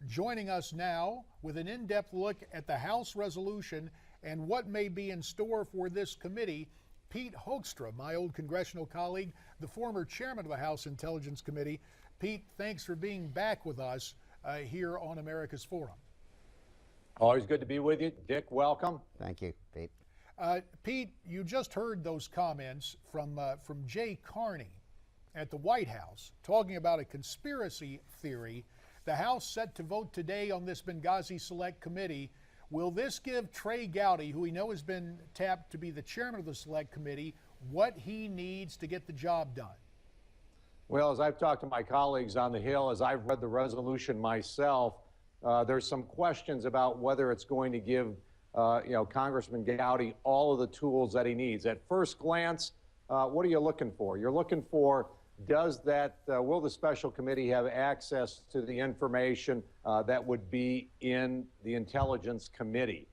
joining us now with an in-depth look at the House resolution and what may be in store for this committee. Pete Hoekstra, my old congressional colleague, the former chairman of the House Intelligence Committee. Pete, thanks for being back with us here on America's Forum. Always good to be with you. Dick, welcome. Thank you, Pete. Pete, you just heard those comments from Jay Carney at the White House talking about a conspiracy theory. The House set to vote today on this Benghazi Select Committee. Will this give Trey Gowdy, who we know has been tapped to be the chairman of the Select Committee, what he needs to get the job done? Well, as I've talked to my colleagues on the Hill, as I've read the resolution myself, there's some questions about whether it's going to give Congressman Gowdy all of the tools that he needs. At first glance, what are you looking for? You're looking for, will the special committee have access to the information that would be in the Intelligence Committee?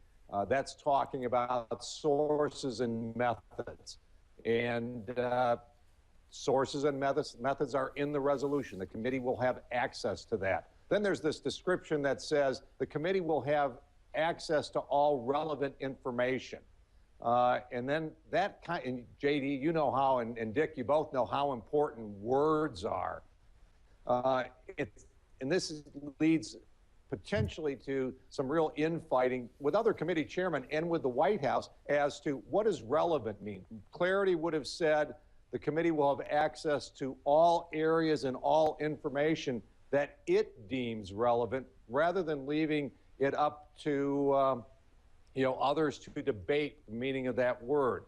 That's talking about sources and methods. And sources and methods are in the resolution. The committee will have access to that. Then there's this description that says the committee will have access to all relevant information. And then that kind, and JD, you know how, and Dick, you both know how important words are. And this leads potentially to some real infighting with other committee chairmen and with the White House as to what does relevant mean. Clarity would have said the committee will have access to all areas and all information that it deems relevant, rather than leaving it up to others to debate the meaning of that word.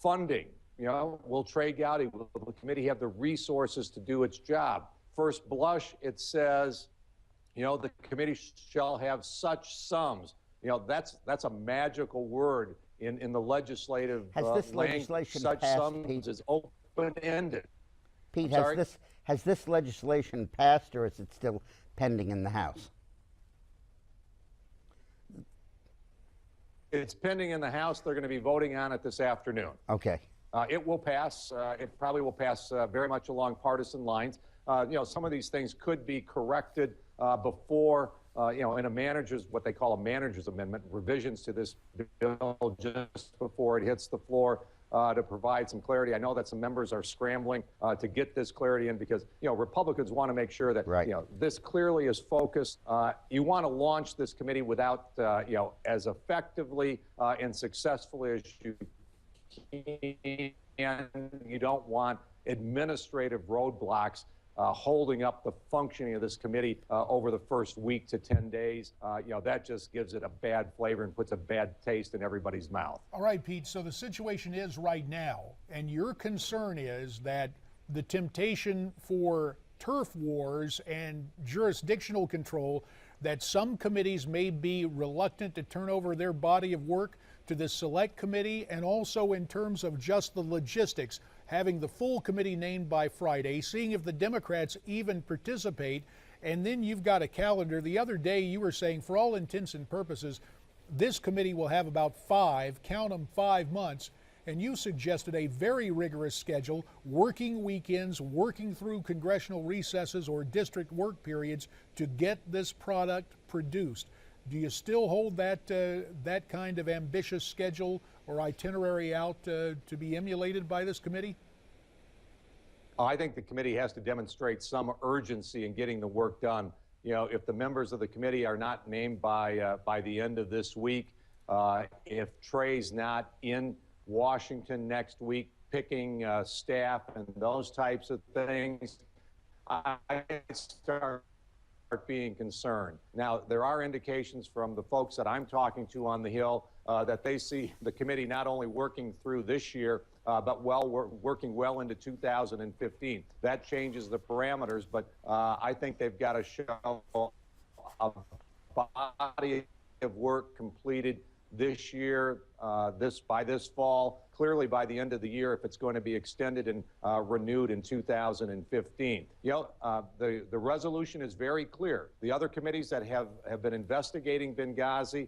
Funding, will Trey Gowdy, will the committee have the resources to do its job? First blush, it says, the committee shall have such sums. That's a magical word in the legislative language. Such sums, Pete, is open-ended. Pete, has this legislation passed, or is it still pending in the House? It's pending in the House. They're going to be voting on it this afternoon. Okay. It will pass. It probably will pass very much along partisan lines. Some of these things could be corrected before, in what they call a manager's amendment, revisions to this bill just before it hits the floor to provide some clarity. I know that some members are scrambling to get this clarity in because, Republicans want to make sure that, this clearly is focused. You want to launch this committee without, as effectively and successfully as you can. You don't want administrative roadblocks holding up the functioning of this committee over the first week to 10 days. That just gives it a bad flavor and puts a bad taste in everybody's mouth. All right, Pete, so the situation is right now, and your concern is that the temptation for turf wars and jurisdictional control, that some committees may be reluctant to turn over their body of work to the Select Committee, and also in terms of just the logistics, having the full committee named by Friday, seeing if the Democrats even participate, and then you've got a calendar. The other day you were saying, for all intents and purposes, this committee will have about 5 months, and you suggested a very rigorous schedule, working weekends, working through congressional recesses or district work periods to get this product produced. Do you still hold that kind of ambitious schedule or itinerary out to be emulated by this committee? I think the committee has to demonstrate some urgency in getting the work done. If the members of the committee are not named by the end of this week, if Trey's not in Washington next week picking staff and those types of things, I start being concerned. Now, there are indications from the folks that I'm talking to on the Hill that they see the committee not only working through this year, but working well into 2015. That changes the parameters, but I think they've got to show a body of work completed this year, by this fall, clearly by the end of the year if it's going to be extended and renewed in 2015. The resolution is very clear. The other committees that have been investigating Benghazi,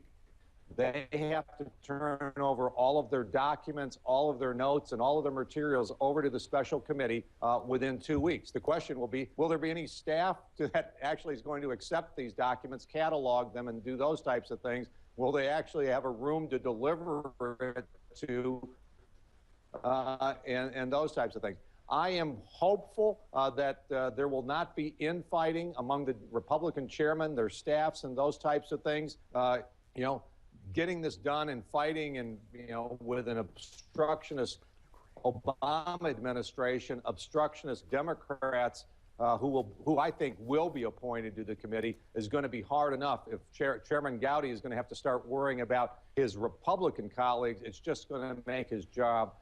They have to turn over all of their documents, all of their notes, and all of their materials over to the special committee within 2 weeks. The question will be, will there be any staff that actually is going to accept these documents, catalog them, and do those types of things? Will they actually have a room to deliver it to, and those types of things? I am hopeful that there will not be infighting among the Republican chairmen, their staffs, and those types of things. You know, getting this done and fighting and, you know, with an obstructionist Obama administration, obstructionist Democrats who I think will be appointed to the committee is going to be hard enough. If Chairman Gowdy is going to have to start worrying about his Republican colleagues, it's just going to make his job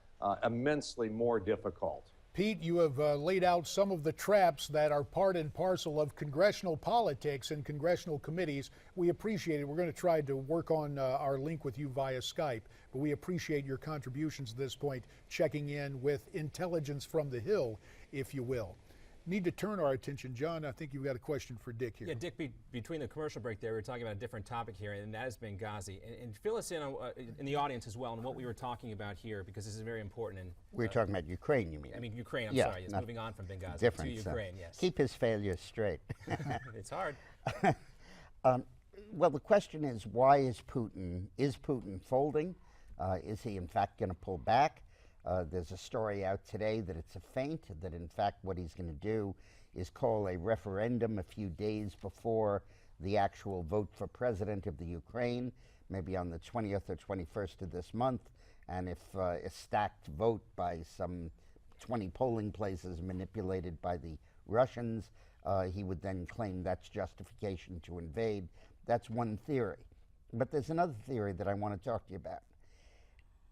immensely more difficult. Pete, you have laid out some of the traps that are part and parcel of congressional politics and congressional committees. We appreciate it. We're going to try to work on our link with you via Skype, but we appreciate your contributions at this point, checking in with intelligence from the Hill, if you will. Need to turn our attention, John, I think you've got a question for Dick here. Yeah, Dick, between the commercial break there, we were talking about a different topic here, and that is Benghazi. And fill us in on, in the audience as well on what we were talking about here, because this is very important. And we were talking about Ukraine, you mean? I mean, Ukraine, I'm yeah, sorry. Yes, moving on from Benghazi different, to Ukraine, yes. Keep his failures straight. It's hard. Well, the question is, why is Putin folding? Is he in fact going to pull back? There's a story out today that it's a feint, that in fact what he's going to do is call a referendum a few days before the actual vote for president of the Ukraine, maybe on the 20th or 21st of this month, and if a stacked vote by some 20 polling places manipulated by the Russians, he would then claim that's justification to invade. That's one theory. But there's another theory that I want to talk to you about.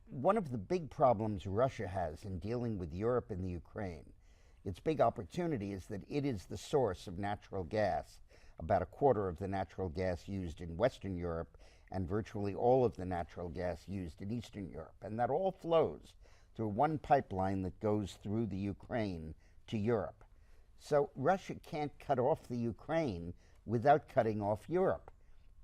One of the big problems Russia has in dealing with Europe and the Ukraine, its big opportunity is that it is the source of natural gas, about a quarter of the natural gas used in Western Europe and virtually all of the natural gas used in Eastern Europe. And that all flows through one pipeline that goes through the Ukraine to Europe. So Russia can't cut off the Ukraine without cutting off Europe.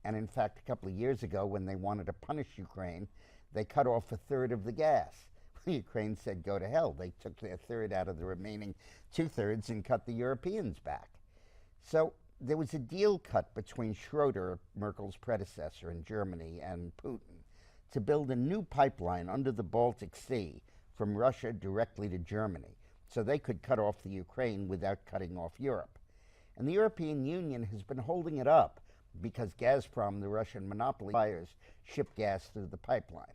And in fact, a couple of years ago, when they wanted to punish Ukraine, they cut off a third of the gas. Ukraine said, go to hell. They took their third out of the remaining two-thirds and cut the Europeans back. So there was a deal cut between Schroeder, Merkel's predecessor in Germany, and Putin to build a new pipeline under the Baltic Sea from Russia directly to Germany, so they could cut off the Ukraine without cutting off Europe. And the European Union has been holding it up because Gazprom, the Russian monopoly buyers, shipped gas through the pipeline.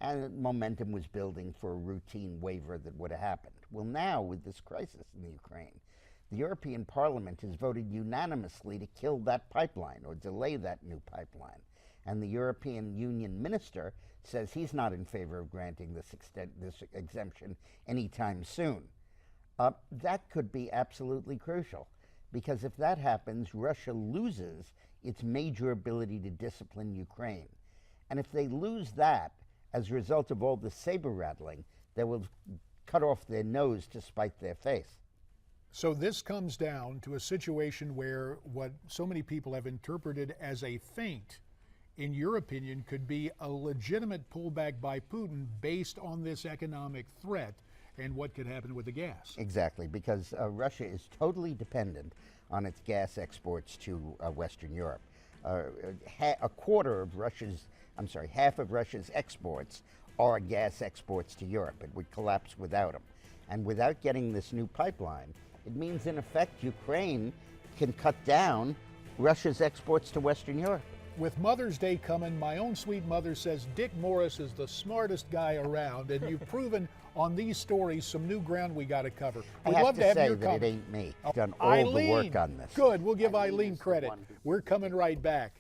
And momentum was building for a routine waiver that would have happened. Well, now, with this crisis in the Ukraine, the European Parliament has voted unanimously to kill that pipeline or delay that new pipeline. And the European Union minister says he's not in favor of granting this exemption anytime soon. That could be absolutely crucial, because if that happens, Russia loses its major ability to discipline Ukraine. And if they lose that, as a result of all the saber rattling, they will cut off their nose to spite their face. So this comes down to a situation where what so many people have interpreted as a feint, in your opinion, could be a legitimate pullback by Putin based on this economic threat and what could happen with the gas. Exactly, because Russia is totally dependent on its gas exports to Western Europe. Half of Russia's exports are gas exports to Europe. It would collapse without them. And without getting this new pipeline, it means, in effect, Ukraine can cut down Russia's exports to Western Europe. With Mother's Day coming, my own sweet mother says Dick Morris is the smartest guy around, and you've proven on these stories some new ground we got to cover. We'd I love have to to say your that comment. it ain't me. I've done all Eileen, the work on this. Good, we'll give Eileen credit. We're coming right back.